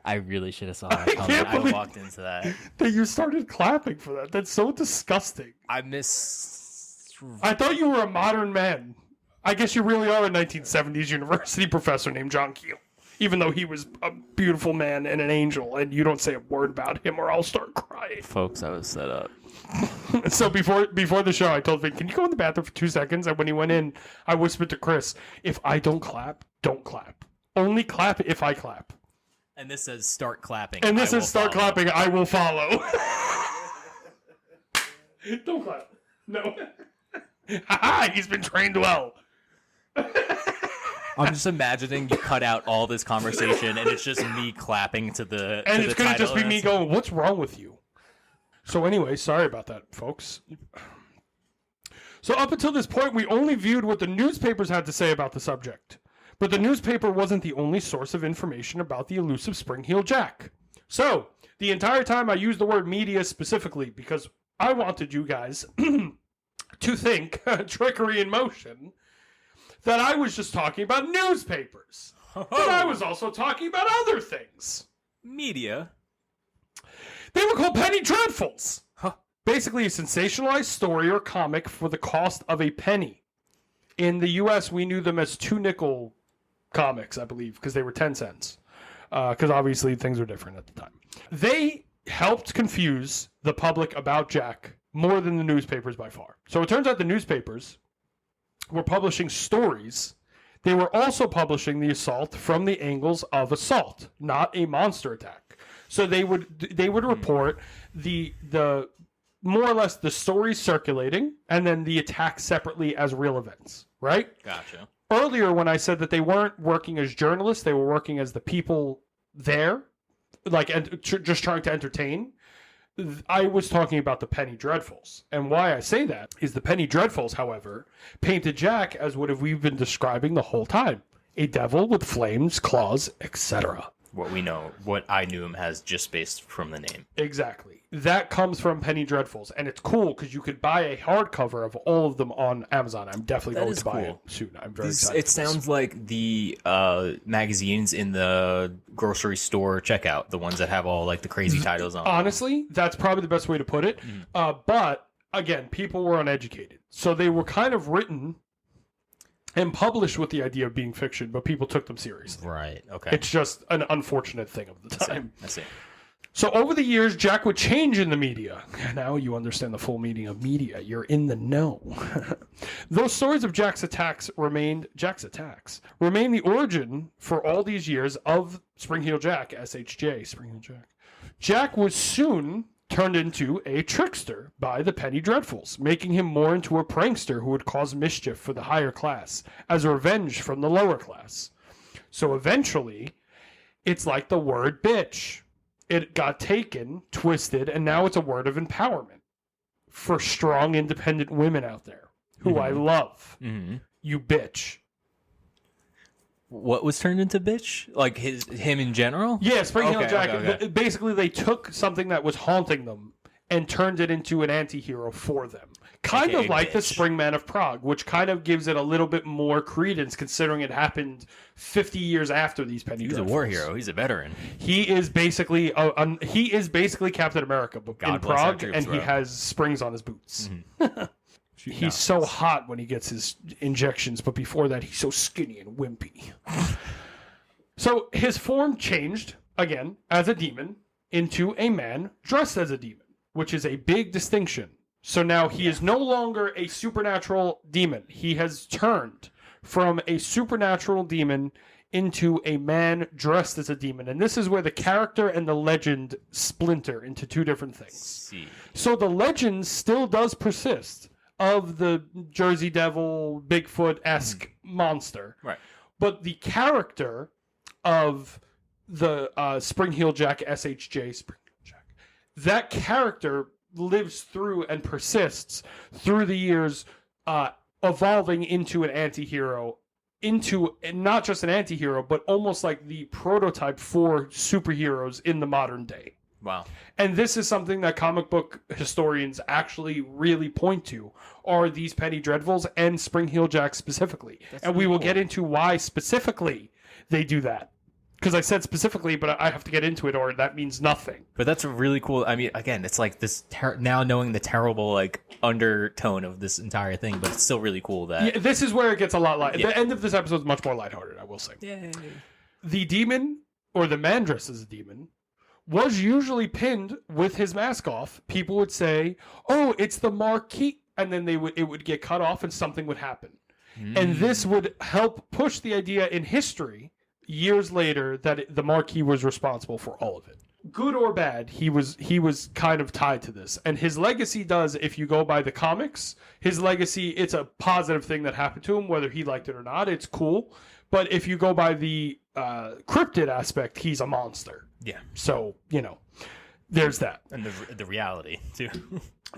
I really should have saw that coming. I walked into that. That you started clapping for that. That's so disgusting. I thought you were a modern man. I guess you really are a 1970s university professor named John Keel, even though he was a beautiful man and an angel, and you don't say a word about him or I'll start crying. Folks, I was set up. So before the show, I told Vinn, can you go in the bathroom for 2 seconds? And when he went in, I whispered to Chris, if I don't clap, don't clap. Only clap if I clap. And this says start clapping. And this says start clapping, I will follow. Don't clap. No. Ha-ha, he's been trained well. I'm just imagining you cut out all this conversation and it's just me clapping to the and to it's the going to just be title. me going, what's wrong with you? So anyway, sorry about that, folks. So up until this point, we only viewed what the newspapers had to say about the subject. But the newspaper wasn't the only source of information about the elusive Spring-Heeled Jack. So, the entire time I used the word media specifically because I wanted you guys to think, trickery in motion, that I was just talking about newspapers. But I was also talking about other things. Media? They were called penny dreadfuls. Basically a sensationalized story or comic for the cost of a penny. In the U.S., we knew them as 2-nickel comics, I believe, because they were 10 cents. Because obviously things were different at the time. They helped confuse the public about Jack more than the newspapers by far. So it turns out the newspapers were publishing stories. They were also publishing the assault from the angles of assault, not a monster attack. So they would report the more or less the stories circulating and then the attack separately as real events, right? Gotcha. Earlier when I said that they weren't working as journalists, they were working as the people there, like just trying to entertain. I was talking about the Penny Dreadfuls. And why I say that is the Penny Dreadfuls, however, painted Jack as what we've been describing the whole time. A devil with flames, claws, etc. What I knew him as just based from the name. Exactly. That comes from Penny Dreadfuls. And it's cool because you could buy a hardcover of all of them on Amazon. I'm definitely going to buy it soon. I'm very excited. It sounds like the magazines in the grocery store checkout, the ones that have all like the crazy titles on. Honestly, that's probably the best way to put it. But again, people were uneducated. So they were kind of written and published with the idea of being fiction, but people took them seriously. Right, okay. It's just an unfortunate thing of the time. I see. So over the years, Jack would change in the media. Now you understand the full meaning of media. You're in the know. Those stories of Jack's attacks remain the origin for all these years of Spring-Heeled Jack, SHJ, Spring-Heeled Jack. Jack was soon turned into a trickster by the Penny Dreadfuls, making him more into a prankster who would cause mischief for the higher class as a revenge from the lower class. So eventually, it's like the word bitch. It got taken, twisted, and now it's a word of empowerment for strong, independent women out there who I love. You bitch. What was turned into bitch? Like him in general? Yeah, Spring Heel Jack. Okay. Basically, they took something that was haunting them and turned it into an anti-hero for them. Kind AKA of like the bitch. Springman of Prague, which kind of gives it a little bit more credence considering it happened 50 years after these Penny He's a Dreadfuls. war hero. He's a veteran. He is basically Captain America, but God in bless our Prague, troops, and he bro. has springs on his boots. Shooting He's out. so hot when he gets his injections, but before that, he's so skinny and wimpy. So his form changed, again, as a demon, into a man dressed as a demon, which is a big distinction. So now he is no longer a supernatural demon. He has turned from a supernatural demon into a man dressed as a demon. And this is where the character and the legend splinter into two different things. See. So the legend still does persist of the Jersey Devil, Bigfoot-esque monster. Right. But the character of the Spring Heel Jack, SHJ, Spring Heel Jack, that character lives through and persists through the years, evolving into an anti-hero, into not just an anti-hero, but almost like the prototype for superheroes in the modern day. Wow. And this is something that comic book historians actually really point to, are these Penny Dreadfuls and Spring Heel Jack specifically. And we will get into why specifically they do that. Because I said specifically, but I have to get into it, or that means nothing. But that's a really cool. I mean, again, it's like this now knowing the terrible like undertone of this entire thing, but it's still really cool that. Yeah, this is where it gets a lot light. Yeah. The end of this episode is much more lighthearted, I will say. Yay. The demon, or the man dressed as a demon, was usually pinned with his mask off. People would say, "Oh, it's the Marquis," and then it would get cut off, and something would happen. And this would help push the idea in history years later that the Marquis was responsible for all of it. Good or bad, he was kind of tied to this. And his legacy does, if you go by the comics, his legacy, it's a positive thing that happened to him, whether he liked it or not. It's cool. But if you go by the cryptid aspect, he's a monster. Yeah. So, there's that. And the reality too.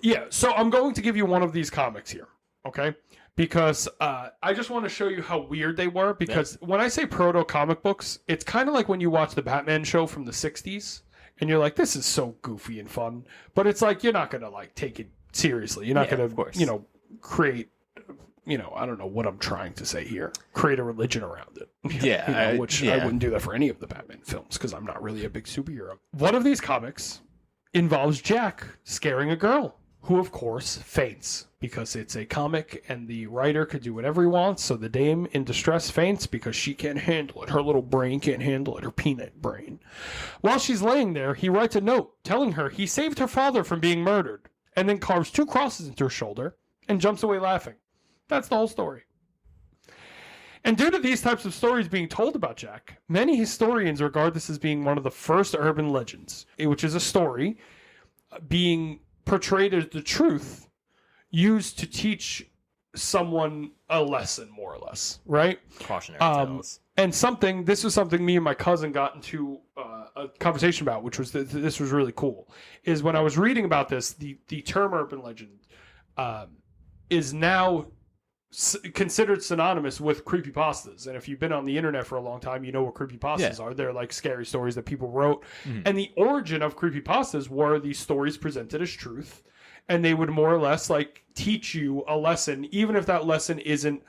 Yeah, so I'm going to give you one of these comics here, okay? Because I just want to show you how weird they were. Because when I say proto comic books, it's kind of like when you watch the Batman show from the 60s, and you're like, this is so goofy and fun. But it's like, you're not going to like take it seriously. You're not going of course. to, create, I don't know what I'm trying to say here. Create a religion around it. Yeah. Which I wouldn't do that for any of the Batman films because I'm not really a big superhero. One of these comics involves Jack scaring a girl who, of course, faints because it's a comic and the writer could do whatever he wants. So the dame in distress faints because she can't handle it. Her little brain can't handle it, her peanut brain. While she's laying there, he writes a note telling her he saved her father from being murdered and then carves 2 crosses into her shoulder and jumps away laughing. That's the whole story. And due to these types of stories being told about Jack, many historians regard this as being one of the first urban legends, which is a story being portrayed as the truth used to teach someone a lesson, more or less, right? Cautionary tales. And this was something me and my cousin got into a conversation about, which was this was really cool, is when I was reading about this, the term urban legend is now considered synonymous with creepypastas. And if you've been on the internet for a long time, you know what creepypastas are. They're like scary stories that people wrote. And the origin of creepypastas were these stories presented as truth. And they would more or less like teach you a lesson, even if that lesson isn't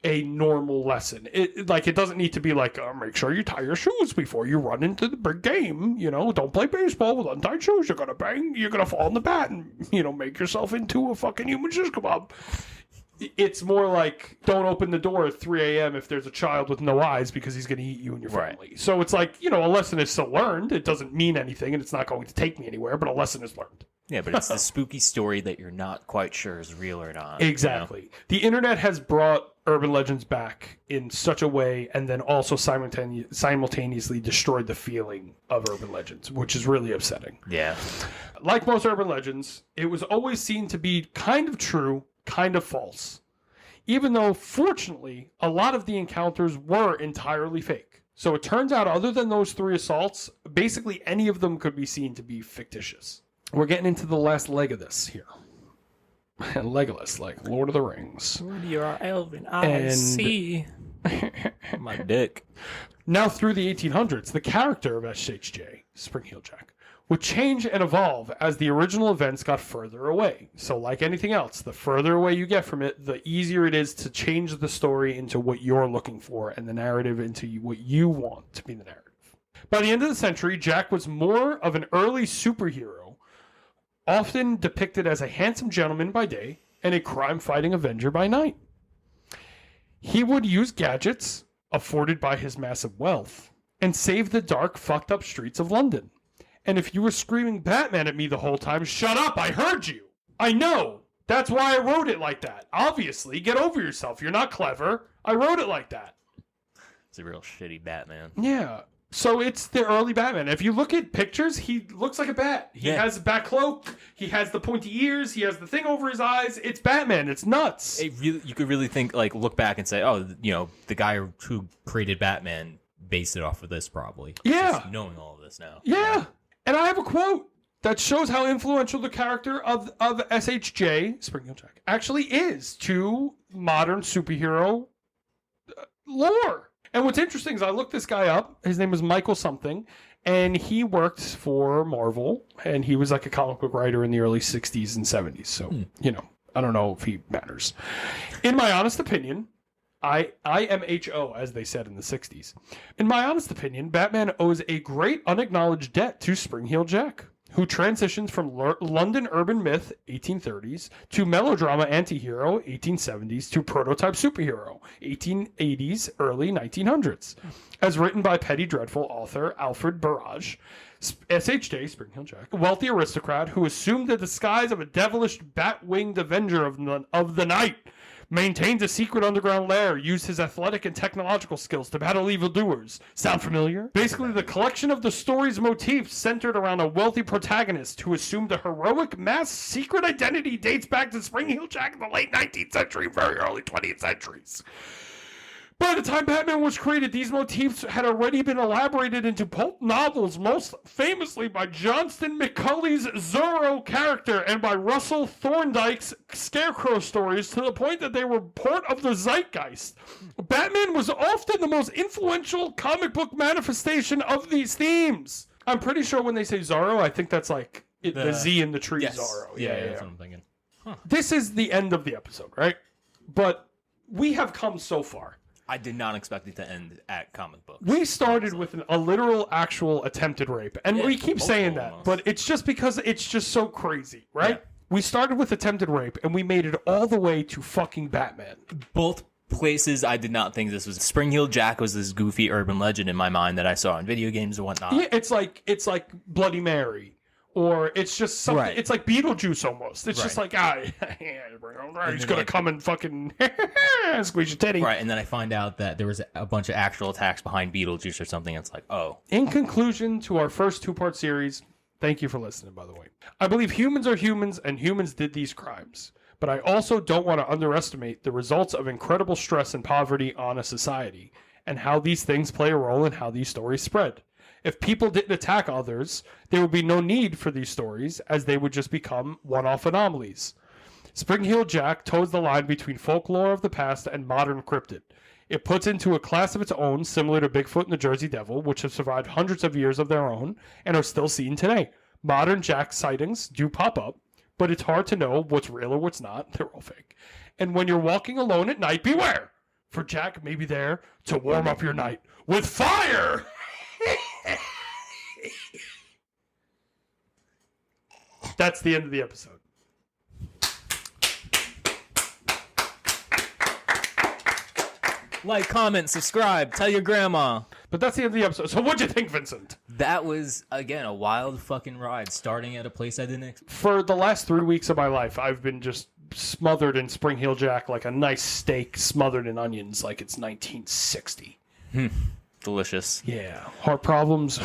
a normal lesson. It doesn't need to be like, make sure you tie your shoes before you run into the big game. Don't play baseball with untied shoes. You're going to bang. You're going to fall on the bat and, make yourself into a fucking human shish kebab. It's more like, don't open the door at 3 a.m. if there's a child with no eyes because he's going to eat you and your family. Right. So it's like, a lesson is still learned. It doesn't mean anything, and it's not going to take me anywhere, but a lesson is learned. Yeah, but it's the spooky story that you're not quite sure is real or not. Exactly. The internet has brought urban legends back in such a way, and then also simultaneously destroyed the feeling of urban legends, which is really upsetting. Yeah. Like most urban legends, it was always seen to be kind of true, kind of false. Even though, fortunately, a lot of the encounters were entirely fake. So it turns out, other than those 3 assaults, basically any of them could be seen to be fictitious. We're getting into the last leg of this here. Legolas, like Lord of the Rings. Where do your elven eyes see? My dick. Now, through the 1800s, the character of SHJ, Spring-Heeled Jack, would change and evolve as the original events got further away. So, like anything else, the further away you get from it, the easier it is to change the story into what you're looking for and the narrative into what you want to be the narrative. By the end of the century, Jack was more of an early superhero, often depicted as a handsome gentleman by day and a crime-fighting avenger by night. He would use gadgets afforded by his massive wealth and save the dark, fucked-up streets of London. And if you were screaming Batman at me the whole time, shut up, I heard you. I know. That's why I wrote it like that. Obviously, get over yourself. You're not clever. I wrote it like that. It's a real shitty Batman. Yeah. So it's the early Batman. If you look at pictures, he looks like a bat. He has a bat cloak. He has the pointy ears. He has the thing over his eyes. It's Batman. It's nuts. You could really think, like, look back and say, oh, you know, the guy who created Batman based it off of this, probably. Yeah. Just knowing all of this now. Yeah. And I have a quote that shows how influential the character of SHJ, Spring-Heeled Jack, actually is to modern superhero lore. And what's interesting is I looked this guy up. His name was Michael something, and he worked for Marvel, and he was like a comic book writer in the early 60s and 70s. So, you know, I don't know if he matters. In my honest opinion, IMHO, as they said in the 60s. In my honest opinion, Batman owes a great unacknowledged debt to Spring-Heeled Jack, who transitions from London urban myth, 1830s, to melodrama antihero, 1870s, to prototype superhero, 1880s, early 1900s. As written by petty dreadful author Alfred Barrage, SHJ, Spring-Heeled Jack, a wealthy aristocrat who assumed the disguise of a devilish bat-winged avenger of the night, maintains a secret underground lair, used his athletic and technological skills to battle evildoers. Sound familiar? Basically, the collection of the story's motifs centered around a wealthy protagonist who assumed a heroic mass secret identity dates back to Spring-Heeled Jack in the late 19th century, very early 20th centuries. By the time Batman was created, these motifs had already been elaborated into pulp novels, most famously by Johnston McCulley's Zorro character and by Russell Thorndike's Scarecrow stories, to the point that they were part of the zeitgeist. Batman was often the most influential comic book manifestation of these themes. I'm pretty sure when they say Zorro, I think that's like the Z in the tree Zorro. Yeah, that's what I'm thinking. This is the end of the episode, right? But we have come so far. I did not expect it to end at comic books. We started with a literal, actual attempted rape. And we keep saying that, almost. but it's just because it's just so crazy, right? Yeah. We started with attempted rape, and we made it all the way to fucking Batman. Both places, I did not think this was. Spring-Heeled Jack was this goofy urban legend in my mind that I saw in video games and whatnot. Yeah, it's like Bloody Mary. Or it's just something. Right. It's like Beetlejuice almost. It's just like, he's going to come and fucking squeeze your titty. Right, and then I find out that there was a bunch of actual attacks behind Beetlejuice or something. It's like, oh. In conclusion to our first 2-part series, thank you for listening, by the way. I believe humans are humans, and humans did these crimes. But I also don't want to underestimate the results of incredible stress and poverty on a society, and how these things play a role in how these stories spread. If people didn't attack others, there would be no need for these stories, as they would just become one-off anomalies. Spring-Heeled Jack toes the line between folklore of the past and modern cryptid. It puts into a class of its own, similar to Bigfoot and the Jersey Devil, which have survived hundreds of years of their own and are still seen today. Modern Jack sightings do pop up, but it's hard to know what's real or what's not. They're all fake. And when you're walking alone at night, beware! For Jack may be there to warm up your night with fire! That's the end of the episode. Like, comment, subscribe, tell your grandma. But that's the end of the episode. So what'd you think, Vincent? That was, again, a wild fucking ride, starting at a place I didn't expect. For the last 3 weeks of my life, I've been just smothered in Spring Heel Jack like a nice steak smothered in onions like it's 1960. Delicious. Yeah. Heart problems?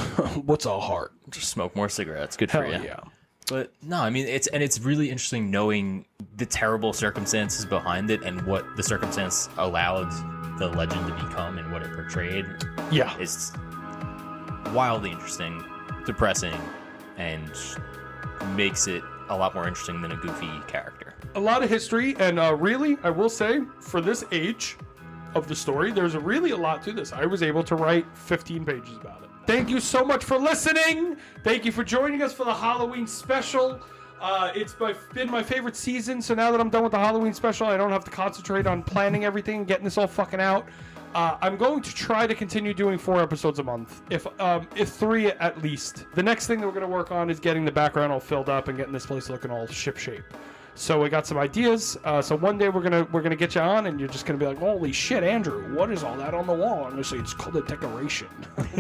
What's a heart? Just smoke more cigarettes. Good Hell for you. yeah. But no, I mean it's really interesting knowing the terrible circumstances behind it and what the circumstance allowed the legend to become and what it portrayed. Yeah. It's wildly interesting, depressing, and makes it a lot more interesting than a goofy character. A lot of history, and really, I will say, for this age of the story, there's really a lot to this. I was able to write 15 pages about it. Thank you so much for listening. Thank you for joining us for the Halloween special. It's been my favorite season, so now that I'm done with the Halloween special, I don't have to concentrate on planning everything and getting this all fucking out. I'm going to try to continue doing 4 episodes a month, if 3 at least. The next thing that we're going to work on is getting the background all filled up and getting this place looking all shipshape. So we got some ideas. So one day we're gonna get you on, and you're just gonna be like, "Holy shit, Andrew! What is all that on the wall?" I'm gonna say it's called a decoration.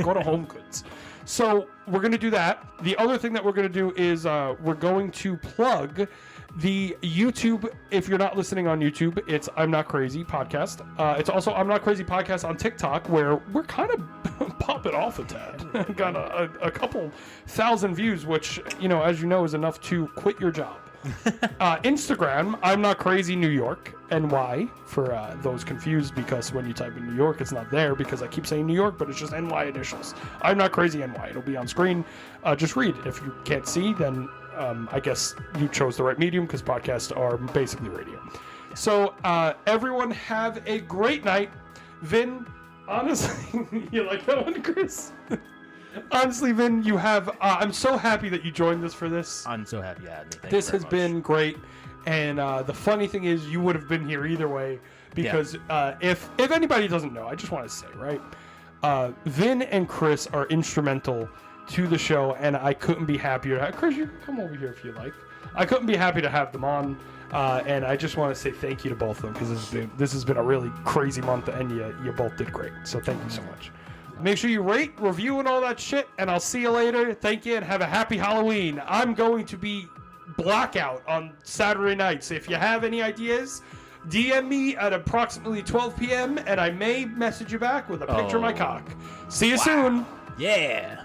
Go to Home Goods. So we're gonna do that. The other thing that we're gonna do is we're going to plug the YouTube. If you're not listening on YouTube, it's I'm Not Crazy Podcast. It's also I'm Not Crazy Podcast on TikTok, where we're kind of popping off a tad. Got a couple thousand views, which, you know, as you know, is enough to quit your job. Instagram, I'm Not Crazy New York, NY, for those confused, because when you type in New York, it's not there because I keep saying New York, but it's just NY initials. I'm Not Crazy NY. It'll be on screen. Just read. If you can't see, then I guess you chose the right medium, because podcasts are basically radio. So everyone have a great night. Vinn, honestly, you like that one, Chris? Honestly, Vinn, you have... I'm so happy that you joined us for this. I'm so happy you had me. Thank This you very has much. been great. And the funny thing is, you would have been here either way. Because if anybody doesn't know, I just want to say, right? Vinn and Chris are instrumental to the show, and I couldn't be happier. Chris, you can come over here if you like. I couldn't be happy to have them on. And I just want to say thank you to both of them, because this has been a really crazy month, and you both did great. So thank you so much. Make sure you rate, review, and all that shit, and I'll see you later. Thank you, and have a happy Halloween. I'm going to be blackout on Saturday night, so if you have any ideas, DM me at approximately 12 p.m., and I may message you back with a picture of my cock. See you soon. Yeah.